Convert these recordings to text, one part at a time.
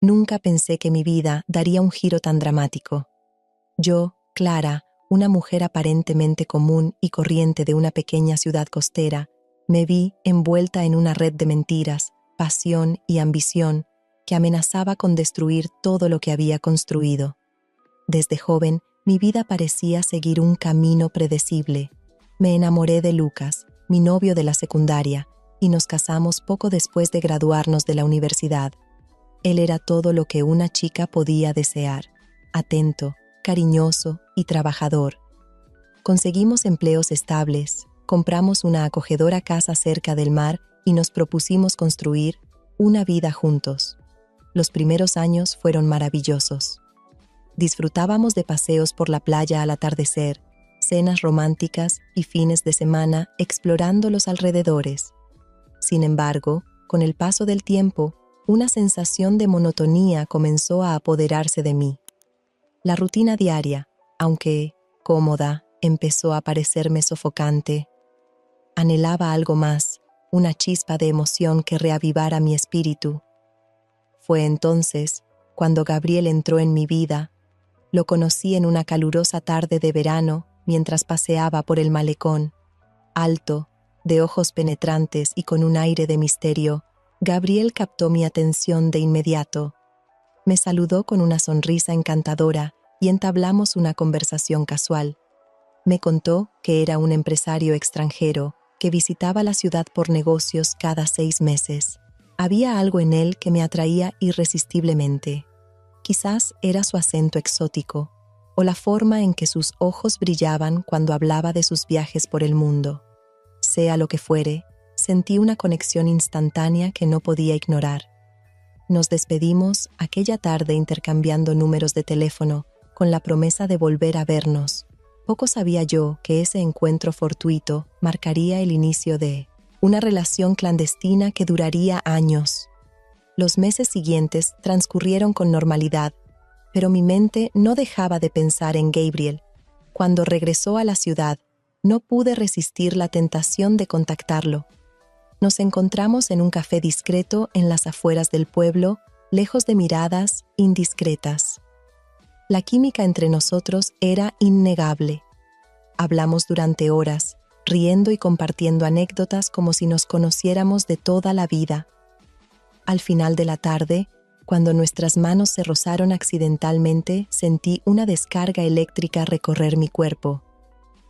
Nunca pensé que mi vida daría un giro tan dramático. Yo, Clara, una mujer aparentemente común y corriente de una pequeña ciudad costera, me vi envuelta en una red de mentiras, pasión y ambición que amenazaba con destruir todo lo que había construido. Desde joven, mi vida parecía seguir un camino predecible. Me enamoré de Lucas, mi novio de la secundaria, y nos casamos poco después de graduarnos de la universidad. Él era todo lo que una chica podía desear: atento, cariñoso y trabajador. Conseguimos empleos estables, compramos una acogedora casa cerca del mar y nos propusimos construir una vida juntos. Los primeros años fueron maravillosos. Disfrutábamos de paseos por la playa al atardecer, cenas románticas y fines de semana explorando los alrededores. Sin embargo, con el paso del tiempo, una sensación de monotonía comenzó a apoderarse de mí. La rutina diaria, aunque cómoda, empezó a parecerme sofocante. Anhelaba algo más, una chispa de emoción que reavivara mi espíritu. Fue entonces cuando Gabriel entró en mi vida. Lo conocí en una calurosa tarde de verano mientras paseaba por el malecón. Alto, de ojos penetrantes y con un aire de misterio, Gabriel captó mi atención de inmediato. Me saludó con una sonrisa encantadora y entablamos una conversación casual. Me contó que era un empresario extranjero que visitaba la ciudad por negocios cada 6 meses. Había algo en él que me atraía irresistiblemente. Quizás era su acento exótico, o la forma en que sus ojos brillaban cuando hablaba de sus viajes por el mundo. Sea lo que fuere, sentí una conexión instantánea que no podía ignorar. Nos despedimos aquella tarde intercambiando números de teléfono, con la promesa de volver a vernos. Poco sabía yo que ese encuentro fortuito marcaría el inicio de una relación clandestina que duraría años. Los meses siguientes transcurrieron con normalidad, pero mi mente no dejaba de pensar en Gabriel. Cuando regresó a la ciudad, no pude resistir la tentación de contactarlo. Nos encontramos en un café discreto en las afueras del pueblo, lejos de miradas indiscretas. La química entre nosotros era innegable. Hablamos durante horas, riendo y compartiendo anécdotas como si nos conociéramos de toda la vida. Al final de la tarde, cuando nuestras manos se rozaron accidentalmente, sentí una descarga eléctrica recorrer mi cuerpo.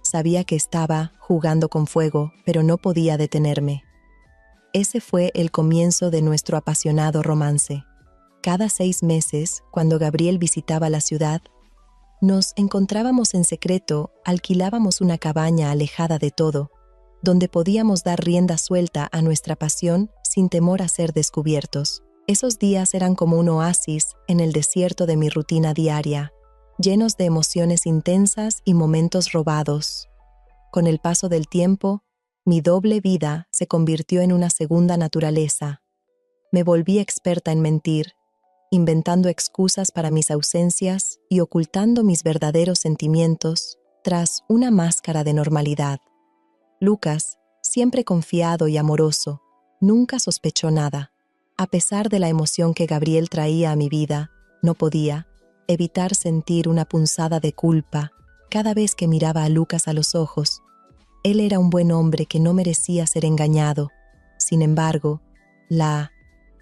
Sabía que estaba jugando con fuego, pero no podía detenerme. Ese fue el comienzo de nuestro apasionado romance. Cada 6 meses, cuando Gabriel visitaba la ciudad, nos encontrábamos en secreto, alquilábamos una cabaña alejada de todo, donde podíamos dar rienda suelta a nuestra pasión sin temor a ser descubiertos. Esos días eran como un oasis en el desierto de mi rutina diaria, llenos de emociones intensas y momentos robados. Con el paso del tiempo, mi doble vida se convirtió en una segunda naturaleza. Me volví experta en mentir, inventando excusas para mis ausencias y ocultando mis verdaderos sentimientos tras una máscara de normalidad. Lucas, siempre confiado y amoroso, nunca sospechó nada. A pesar de la emoción que Gabriel traía a mi vida, no podía evitar sentir una punzada de culpa cada vez que miraba a Lucas a los ojos. Él era un buen hombre que no merecía ser engañado. Sin embargo, la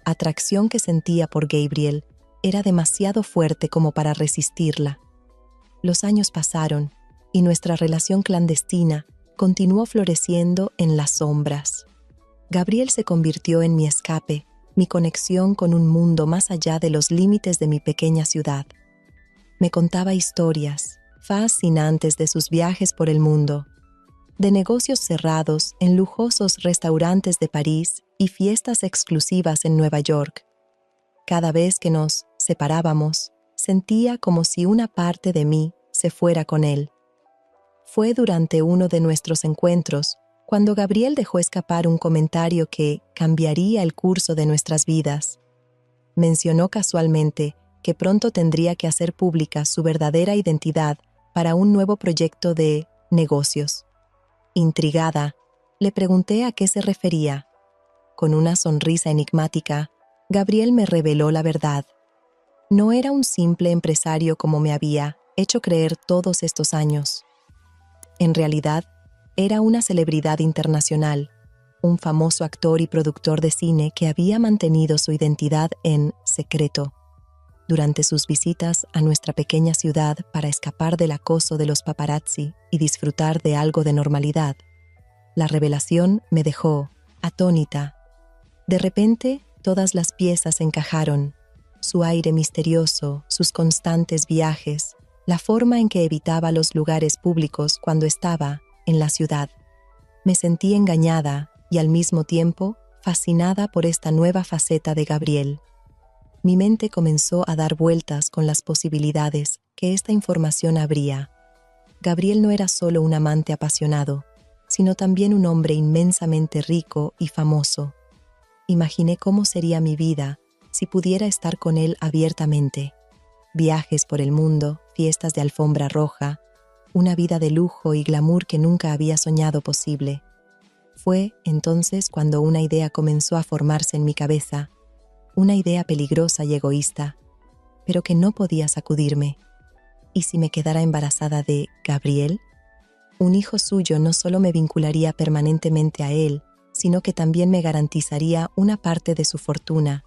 atracción que sentía por Gabriel era demasiado fuerte como para resistirla. Los años pasaron y nuestra relación clandestina continuó floreciendo en las sombras. Gabriel se convirtió en mi escape, mi conexión con un mundo más allá de los límites de mi pequeña ciudad. Me contaba historias fascinantes de sus viajes por el mundo, de negocios cerrados en lujosos restaurantes de París y fiestas exclusivas en Nueva York. Cada vez que nos separábamos, sentía como si una parte de mí se fuera con él. Fue durante uno de nuestros encuentros cuando Gabriel dejó escapar un comentario que cambiaría el curso de nuestras vidas. Mencionó casualmente que pronto tendría que hacer pública su verdadera identidad para un nuevo proyecto de negocios. Intrigada, le pregunté a qué se refería. Con una sonrisa enigmática, Gabriel me reveló la verdad. No era un simple empresario como me había hecho creer todos estos años. En realidad, era una celebridad internacional, un famoso actor y productor de cine que había mantenido su identidad en secreto durante sus visitas a nuestra pequeña ciudad para escapar del acoso de los paparazzi y disfrutar de algo de normalidad. La revelación me dejó atónita. De repente, todas las piezas encajaron. Su aire misterioso, sus constantes viajes, la forma en que evitaba los lugares públicos cuando estaba en la ciudad. Me sentí engañada y al mismo tiempo fascinada por esta nueva faceta de Gabriel. Mi mente comenzó a dar vueltas con las posibilidades que esta información abría. Gabriel no era solo un amante apasionado, sino también un hombre inmensamente rico y famoso. Imaginé cómo sería mi vida si pudiera estar con él abiertamente. Viajes por el mundo, fiestas de alfombra roja, una vida de lujo y glamour que nunca había soñado posible. Fue entonces cuando una idea comenzó a formarse en mi cabeza, una idea peligrosa y egoísta, pero que no podía sacudirme. ¿Y si me quedara embarazada de Gabriel? Un hijo suyo no solo me vincularía permanentemente a él, sino que también me garantizaría una parte de su fortuna.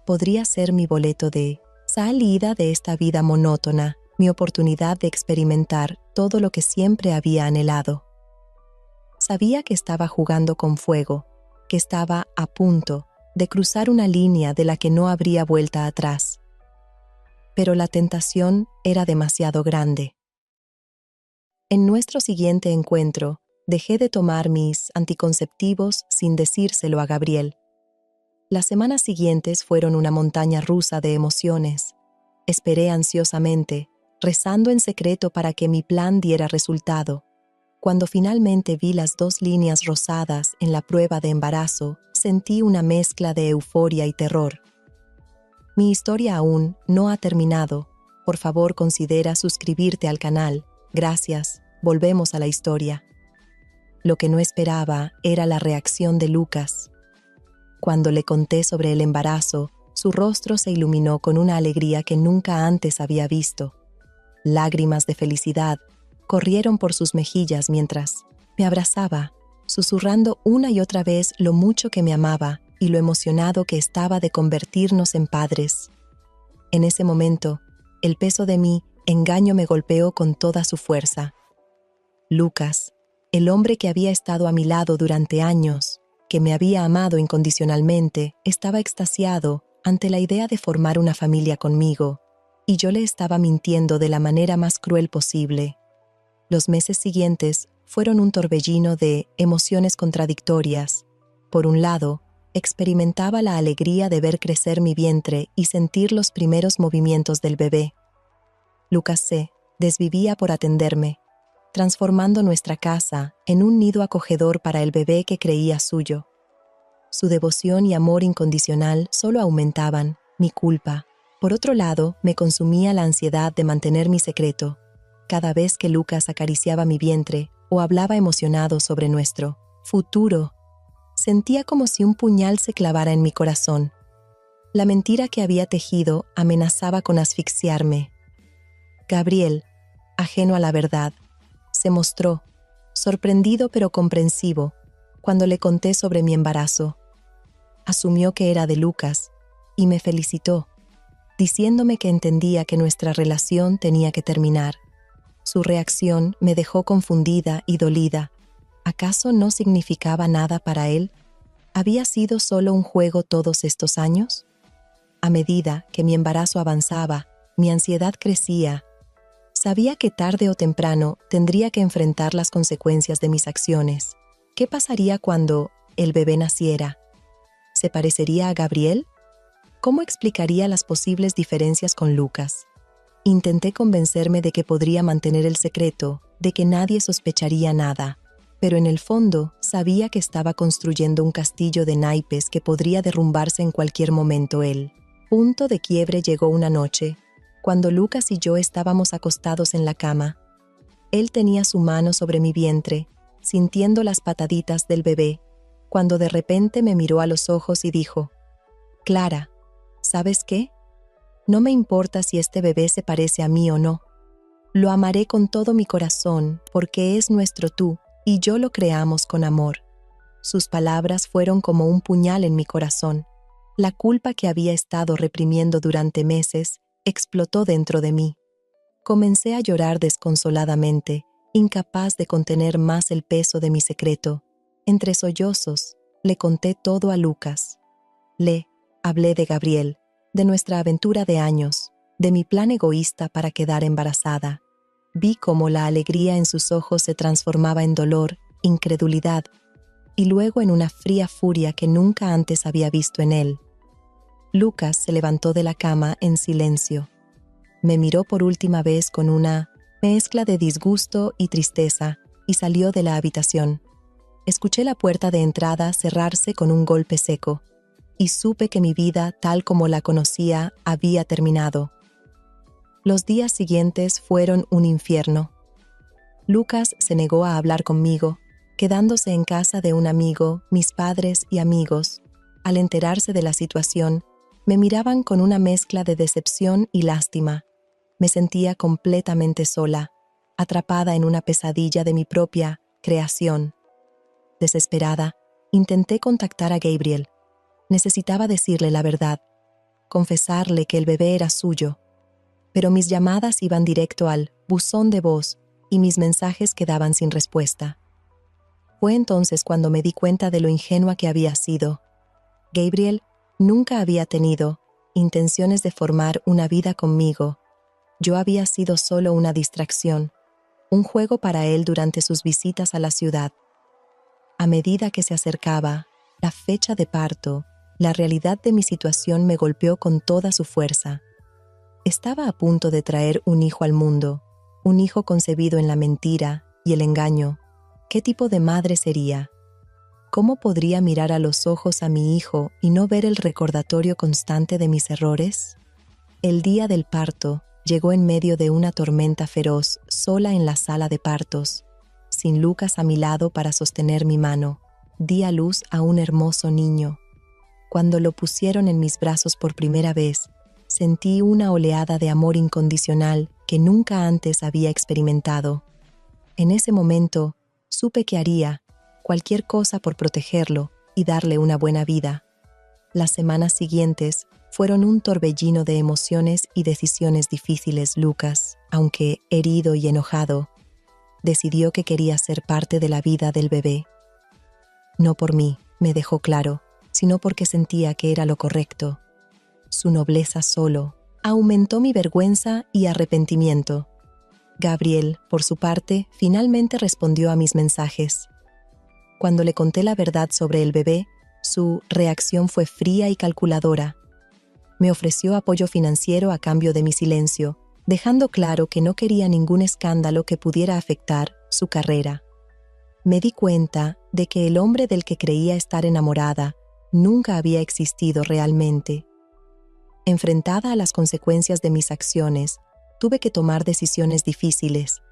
Podría ser mi boleto de salida de esta vida monótona, mi oportunidad de experimentar todo lo que siempre había anhelado. Sabía que estaba jugando con fuego, que estaba a punto de cruzar una línea de la que no habría vuelta atrás. Pero la tentación era demasiado grande. En nuestro siguiente encuentro, dejé de tomar mis anticonceptivos sin decírselo a Gabriel. Las semanas siguientes fueron una montaña rusa de emociones. Esperé ansiosamente, rezando en secreto para que mi plan diera resultado. Cuando finalmente vi las 2 líneas rosadas en la prueba de embarazo, sentí una mezcla de euforia y terror. Mi historia aún no ha terminado. Por favor, considera suscribirte al canal. Gracias. Volvemos a la historia. Lo que no esperaba era la reacción de Lucas. Cuando le conté sobre el embarazo, su rostro se iluminó con una alegría que nunca antes había visto. Lágrimas de felicidad corrieron por sus mejillas mientras me abrazaba, susurrando una y otra vez lo mucho que me amaba y lo emocionado que estaba de convertirnos en padres. En ese momento, el peso de mi engaño me golpeó con toda su fuerza. Lucas, el hombre que había estado a mi lado durante años, que me había amado incondicionalmente, estaba extasiado ante la idea de formar una familia conmigo, y yo le estaba mintiendo de la manera más cruel posible. Los meses siguientes fueron un torbellino de emociones contradictorias. Por un lado, experimentaba la alegría de ver crecer mi vientre y sentir los primeros movimientos del bebé. Lucas se desvivía por atenderme, transformando nuestra casa en un nido acogedor para el bebé que creía suyo. Su devoción y amor incondicional solo aumentaban mi culpa. Por otro lado, me consumía la ansiedad de mantener mi secreto. Cada vez que Lucas acariciaba mi vientre o hablaba emocionado sobre nuestro futuro, sentía como si un puñal se clavara en mi corazón. La mentira que había tejido amenazaba con asfixiarme. Gabriel, ajeno a la verdad, se mostró, sorprendido pero comprensivo, cuando le conté sobre mi embarazo. Asumió que era de Lucas y me felicitó, diciéndome que entendía que nuestra relación tenía que terminar. Su reacción me dejó confundida y dolida. ¿Acaso no significaba nada para él? ¿Había sido solo un juego todos estos años? A medida que mi embarazo avanzaba, mi ansiedad crecía. Sabía que tarde o temprano tendría que enfrentar las consecuencias de mis acciones. ¿Qué pasaría cuando el bebé naciera? ¿Se parecería a Gabriel? ¿Cómo explicaría las posibles diferencias con Lucas? Intenté convencerme de que podría mantener el secreto, de que nadie sospecharía nada, pero en el fondo sabía que estaba construyendo un castillo de naipes que podría derrumbarse en cualquier momento. El punto de quiebre llegó una noche, cuando Lucas y yo estábamos acostados en la cama. Él tenía su mano sobre mi vientre, sintiendo las pataditas del bebé, cuando de repente me miró a los ojos y dijo: «Clara, ¿sabes qué? No me importa si este bebé se parece a mí o no. Lo amaré con todo mi corazón porque es nuestro tú y yo lo creamos con amor. Sus palabras fueron como un puñal en mi corazón. La culpa que había estado reprimiendo durante meses explotó dentro de mí. Comencé a llorar desconsoladamente, incapaz de contener más el peso de mi secreto. Entre sollozos, le conté todo a Lucas. Le hablé de Gabriel, de nuestra aventura de años, de mi plan egoísta para quedar embarazada. Vi cómo la alegría en sus ojos se transformaba en dolor, incredulidad, y luego en una fría furia que nunca antes había visto en él. Lucas se levantó de la cama en silencio. Me miró por última vez con una mezcla de disgusto y tristeza y salió de la habitación. Escuché la puerta de entrada cerrarse con un golpe seco y supe que mi vida, tal como la conocía, había terminado. Los días siguientes fueron un infierno. Lucas se negó a hablar conmigo, quedándose en casa de un amigo, mis padres y amigos. Al enterarse de la situación, me miraban con una mezcla de decepción y lástima. Me sentía completamente sola, atrapada en una pesadilla de mi propia creación. Desesperada, intenté contactar a Gabriel. Necesitaba decirle la verdad, confesarle que el bebé era suyo. Pero mis llamadas iban directo al buzón de voz y mis mensajes quedaban sin respuesta. Fue entonces cuando me di cuenta de lo ingenua que había sido. Gabriel nunca había tenido intenciones de formar una vida conmigo. Yo había sido solo una distracción, un juego para él durante sus visitas a la ciudad. A medida que se acercaba la fecha de parto, la realidad de mi situación me golpeó con toda su fuerza. Estaba a punto de traer un hijo al mundo, un hijo concebido en la mentira y el engaño. ¿Qué tipo de madre sería? ¿Cómo podría mirar a los ojos a mi hijo y no ver el recordatorio constante de mis errores? El día del parto llegó en medio de una tormenta feroz, sola en la sala de partos, sin Lucas a mi lado para sostener mi mano. Di a luz a un hermoso niño. Cuando lo pusieron en mis brazos por primera vez, sentí una oleada de amor incondicional que nunca antes había experimentado. En ese momento, supe que haría cualquier cosa por protegerlo y darle una buena vida. Las semanas siguientes fueron un torbellino de emociones y decisiones difíciles. Lucas, aunque herido y enojado, decidió que quería ser parte de la vida del bebé. No por mí, me dejó claro, sino porque sentía que era lo correcto. Su nobleza solo aumentó mi vergüenza y arrepentimiento. Gabriel, por su parte, finalmente respondió a mis mensajes. Cuando le conté la verdad sobre el bebé, su reacción fue fría y calculadora. Me ofreció apoyo financiero a cambio de mi silencio, dejando claro que no quería ningún escándalo que pudiera afectar su carrera. Me di cuenta de que el hombre del que creía estar enamorada nunca había existido realmente. Enfrentada a las consecuencias de mis acciones, tuve que tomar decisiones difíciles.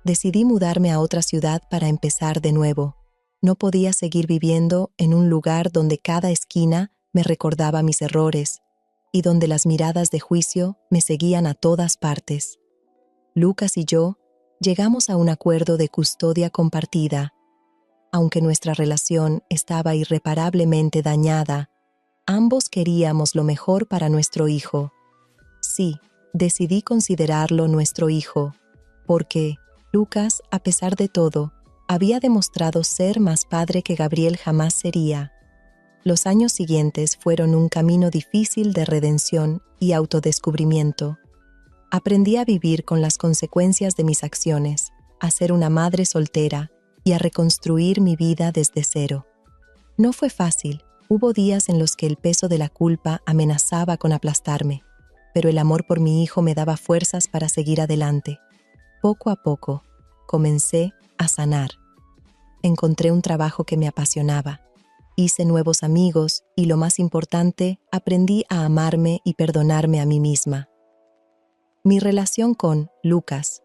Decidí mudarme a otra ciudad para empezar de nuevo. No podía seguir viviendo en un lugar donde cada esquina me recordaba mis errores y donde las miradas de juicio me seguían a todas partes. Lucas y yo llegamos a un acuerdo de custodia compartida. Aunque nuestra relación estaba irreparablemente dañada, ambos queríamos lo mejor para nuestro hijo. Sí, decidí considerarlo nuestro hijo, porque Lucas, a pesar de todo, había demostrado ser más padre que Gabriel jamás sería. Los años siguientes fueron un camino difícil de redención y autodescubrimiento. Aprendí a vivir con las consecuencias de mis acciones, a ser una madre soltera y a reconstruir mi vida desde cero. No fue fácil, hubo días en los que el peso de la culpa amenazaba con aplastarme, pero el amor por mi hijo me daba fuerzas para seguir adelante. Poco a poco, comencé a sanar. Encontré un trabajo que me apasionaba. Hice nuevos amigos y, lo más importante, aprendí a amarme y perdonarme a mí misma. Mi relación con Lucas,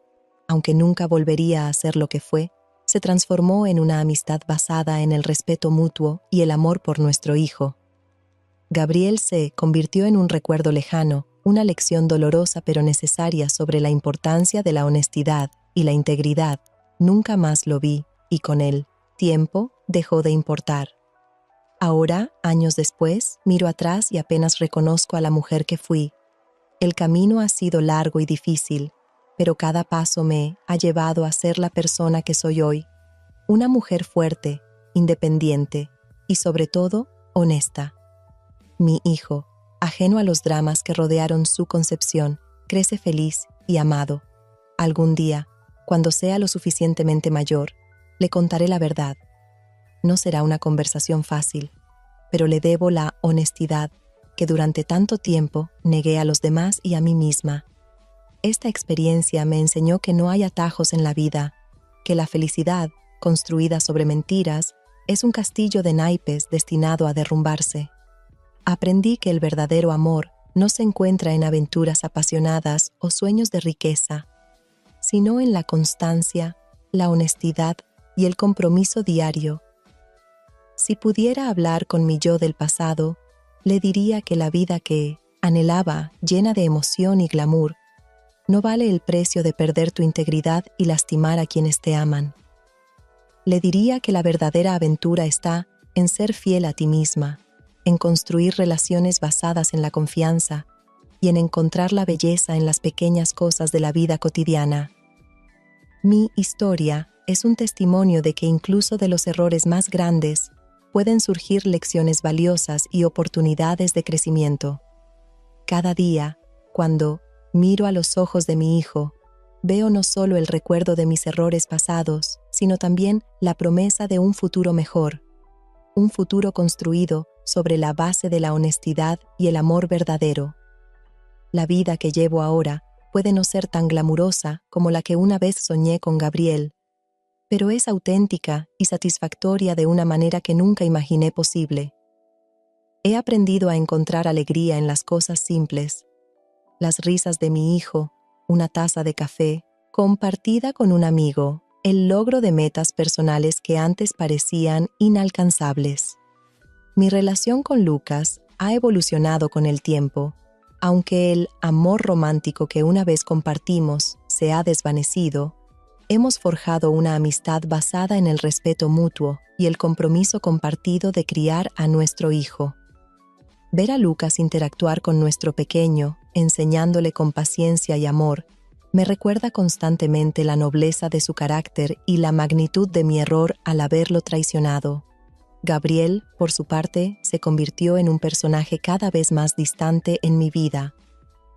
aunque nunca volvería a ser lo que fue, se transformó en una amistad basada en el respeto mutuo y el amor por nuestro hijo. Gabriel se convirtió en un recuerdo lejano, una lección dolorosa pero necesaria sobre la importancia de la honestidad y la integridad. Nunca más lo vi, y con el tiempo dejó de importar. Ahora, años después, miro atrás y apenas reconozco a la mujer que fui. El camino ha sido largo y difícil, pero cada paso me ha llevado a ser la persona que soy hoy. Una mujer fuerte, independiente y, sobre todo, honesta. Mi hijo, ajeno a los dramas que rodearon su concepción, crece feliz y amado. Algún día, cuando sea lo suficientemente mayor, le contaré la verdad. No será una conversación fácil, pero le debo la honestidad que durante tanto tiempo negué a los demás y a mí misma. Esta experiencia me enseñó que no hay atajos en la vida, que la felicidad, construida sobre mentiras, es un castillo de naipes destinado a derrumbarse. Aprendí que el verdadero amor no se encuentra en aventuras apasionadas o sueños de riqueza, sino en la constancia, la honestidad y el compromiso diario. Si pudiera hablar con mi yo del pasado, le diría que la vida que anhelaba, llena de emoción y glamour, no vale el precio de perder tu integridad y lastimar a quienes te aman. Le diría que la verdadera aventura está en ser fiel a ti misma, en construir relaciones basadas en la confianza y en encontrar la belleza en las pequeñas cosas de la vida cotidiana. Mi historia es un testimonio de que incluso de los errores más grandes pueden surgir lecciones valiosas y oportunidades de crecimiento. Cada día, cuando miro a los ojos de mi hijo, veo no solo el recuerdo de mis errores pasados, sino también la promesa de un futuro mejor, un futuro construido sobre la base de la honestidad y el amor verdadero. La vida que llevo ahora puede no ser tan glamurosa como la que una vez soñé con Gabriel, pero es auténtica y satisfactoria de una manera que nunca imaginé posible. He aprendido a encontrar alegría en las cosas simples, las risas de mi hijo, una taza de café, compartida con un amigo, el logro de metas personales que antes parecían inalcanzables. Mi relación con Lucas ha evolucionado con el tiempo, aunque el amor romántico que una vez compartimos se ha desvanecido. Hemos forjado una amistad basada en el respeto mutuo y el compromiso compartido de criar a nuestro hijo. Ver a Lucas interactuar con nuestro pequeño, enseñándole con paciencia y amor, me recuerda constantemente la nobleza de su carácter y la magnitud de mi error al haberlo traicionado. Gabriel, por su parte, se convirtió en un personaje cada vez más distante en mi vida.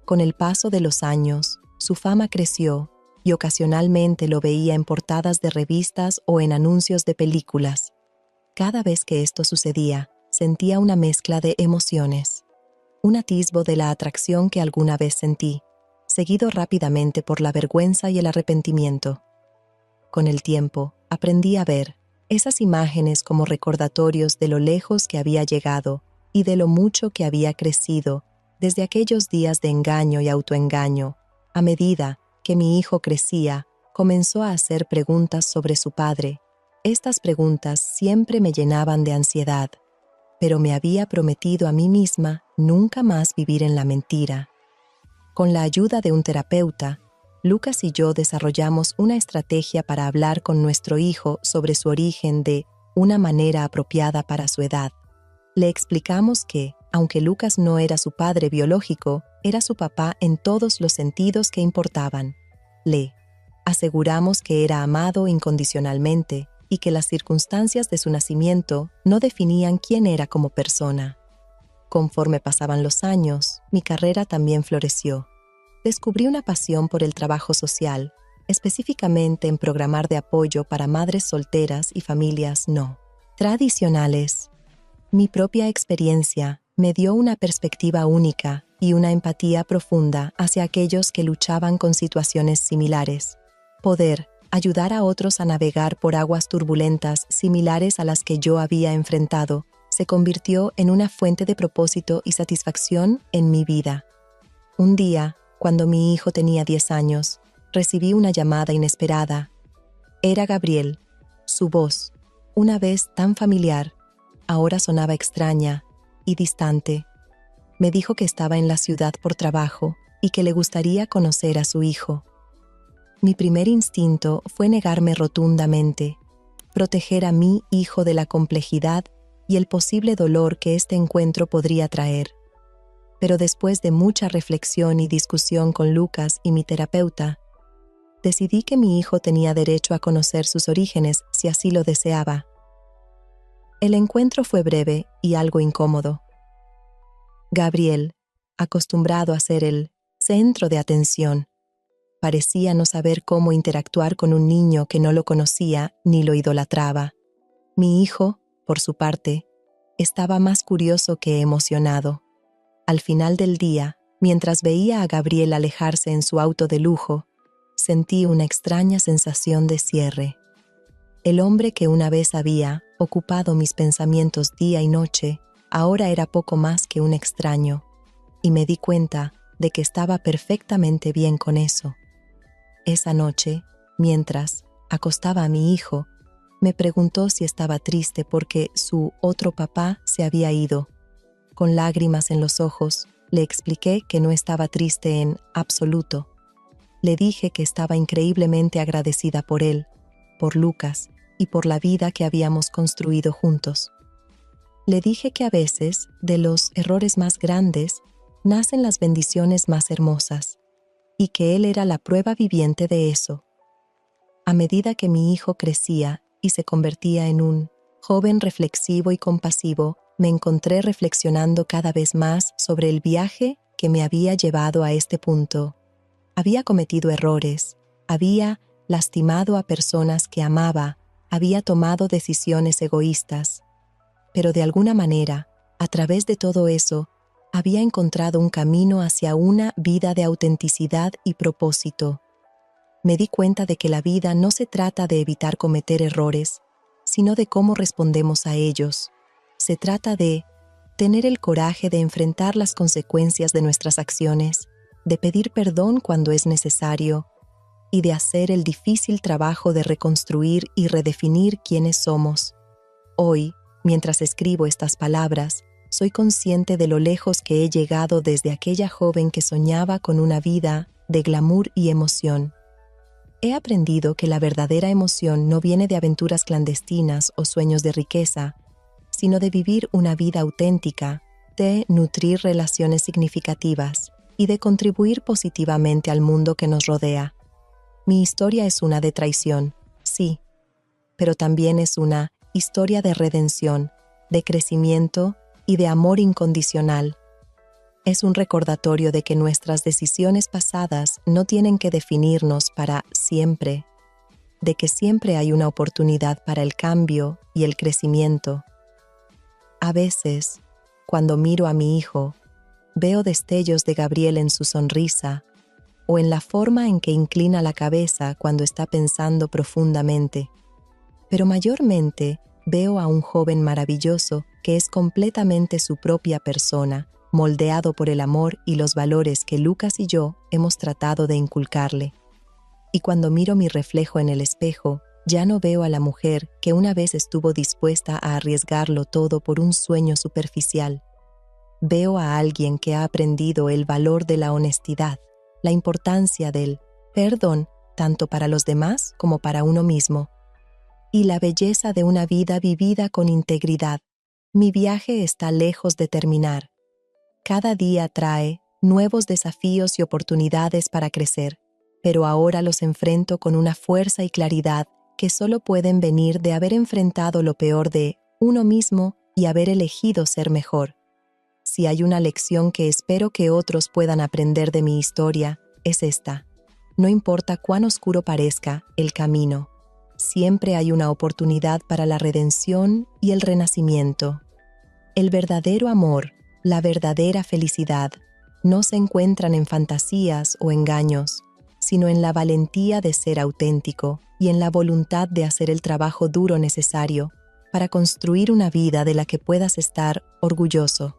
Con el paso de los años, su fama creció y ocasionalmente lo veía en portadas de revistas o en anuncios de películas. Cada vez que esto sucedía, sentía una mezcla de emociones. Un atisbo de la atracción que alguna vez sentí, seguido rápidamente por la vergüenza y el arrepentimiento. Con el tiempo, aprendí a ver esas imágenes como recordatorios de lo lejos que había llegado y de lo mucho que había crecido desde aquellos días de engaño y autoengaño. A medida que mi hijo crecía, comenzó a hacer preguntas sobre su padre. Estas preguntas siempre me llenaban de ansiedad, pero me había prometido a mí misma nunca más vivir en la mentira. Con la ayuda de un terapeuta, Lucas y yo desarrollamos una estrategia para hablar con nuestro hijo sobre su origen de una manera apropiada para su edad. Le explicamos que, aunque Lucas no era su padre biológico, era su papá en todos los sentidos que importaban. Le aseguramos que era amado incondicionalmente y que las circunstancias de su nacimiento no definían quién era como persona. Conforme pasaban los años, mi carrera también floreció. Descubrí una pasión por el trabajo social, específicamente en programar de apoyo para madres solteras y familias no tradicionales. Mi propia experiencia me dio una perspectiva única y una empatía profunda hacia aquellos que luchaban con situaciones similares. Poder ayudar a otros a navegar por aguas turbulentas similares a las que yo había enfrentado se convirtió en una fuente de propósito y satisfacción en mi vida. Un día, cuando mi hijo tenía 10 años, recibí una llamada inesperada. Era Gabriel. Su voz, una vez tan familiar, ahora sonaba extraña y distante. me dijo que estaba en la ciudad por trabajo y que le gustaría conocer a su hijo. Mi primer instinto fue negarme rotundamente, proteger a mi hijo de la complejidad y el posible dolor que este encuentro podría traer. Pero después de mucha reflexión y discusión con Lucas y mi terapeuta, decidí que mi hijo tenía derecho a conocer sus orígenes si así lo deseaba. El encuentro fue breve y algo incómodo. Gabriel, acostumbrado a ser el centro de atención, parecía no saber cómo interactuar con un niño que no lo conocía ni lo idolatraba. Mi hijo, por su parte, estaba más curioso que emocionado. Al final del día, mientras veía a Gabriel alejarse en su auto de lujo, sentí una extraña sensación de cierre. El hombre que una vez había ocupado mis pensamientos día y noche, ahora era poco más que un extraño, y me di cuenta de que estaba perfectamente bien con eso. Esa noche, mientras acostaba a mi hijo, me preguntó si estaba triste porque su otro papá se había ido. Con lágrimas en los ojos, le expliqué que no estaba triste en absoluto. Le dije que estaba increíblemente agradecida por él, por Lucas y por la vida que habíamos construido juntos. Le dije que a veces, de los errores más grandes, nacen las bendiciones más hermosas, y que él era la prueba viviente de eso. A medida que mi hijo crecía y se convertía en un joven reflexivo y compasivo, me encontré reflexionando cada vez más sobre el viaje que me había llevado a este punto. Había cometido errores, había lastimado a personas que amaba, había tomado decisiones egoístas, pero de alguna manera, a través de todo eso, había encontrado un camino hacia una vida de autenticidad y propósito. Me di cuenta de que la vida no se trata de evitar cometer errores, sino de cómo respondemos a ellos. Se trata de tener el coraje de enfrentar las consecuencias de nuestras acciones, de pedir perdón cuando es necesario y de hacer el difícil trabajo de reconstruir y redefinir quiénes somos. Hoy, mientras escribo estas palabras, soy consciente de lo lejos que he llegado desde aquella joven que soñaba con una vida de glamour y emoción. He aprendido que la verdadera emoción no viene de aventuras clandestinas o sueños de riqueza, sino de vivir una vida auténtica, de nutrir relaciones significativas y de contribuir positivamente al mundo que nos rodea. Mi historia es una de traición, sí, pero también es una historia de redención, de crecimiento y de amor incondicional. Es un recordatorio de que nuestras decisiones pasadas no tienen que definirnos para siempre, de que siempre hay una oportunidad para el cambio y el crecimiento. A veces, cuando miro a mi hijo, veo destellos de Gabriel en su sonrisa o en la forma en que inclina la cabeza cuando está pensando profundamente. Pero mayormente veo a un joven maravilloso que es completamente su propia persona, moldeado por el amor y los valores que Lucas y yo hemos tratado de inculcarle. Y cuando miro mi reflejo en el espejo, ya no veo a la mujer que una vez estuvo dispuesta a arriesgarlo todo por un sueño superficial. Veo a alguien que ha aprendido el valor de la honestidad, la importancia del perdón tanto para los demás como para uno mismo, y la belleza de una vida vivida con integridad. Mi viaje está lejos de terminar. Cada día trae nuevos desafíos y oportunidades para crecer, pero ahora los enfrento con una fuerza y claridad que solo pueden venir de haber enfrentado lo peor de uno mismo y haber elegido ser mejor. Si hay una lección que espero que otros puedan aprender de mi historia, es esta. No importa cuán oscuro parezca el camino, siempre hay una oportunidad para la redención y el renacimiento. El verdadero amor, la verdadera felicidad, no se encuentran en fantasías o engaños, sino en la valentía de ser auténtico y en la voluntad de hacer el trabajo duro necesario para construir una vida de la que puedas estar orgulloso.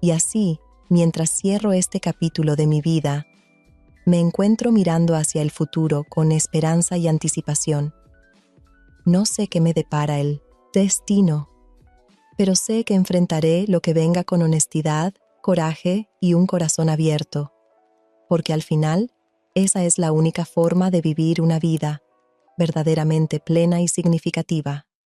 Y así, mientras cierro este capítulo de mi vida, me encuentro mirando hacia el futuro con esperanza y anticipación. No sé qué me depara el destino, pero sé que enfrentaré lo que venga con honestidad, coraje y un corazón abierto, porque al final esa es la única forma de vivir una vida verdaderamente plena y significativa.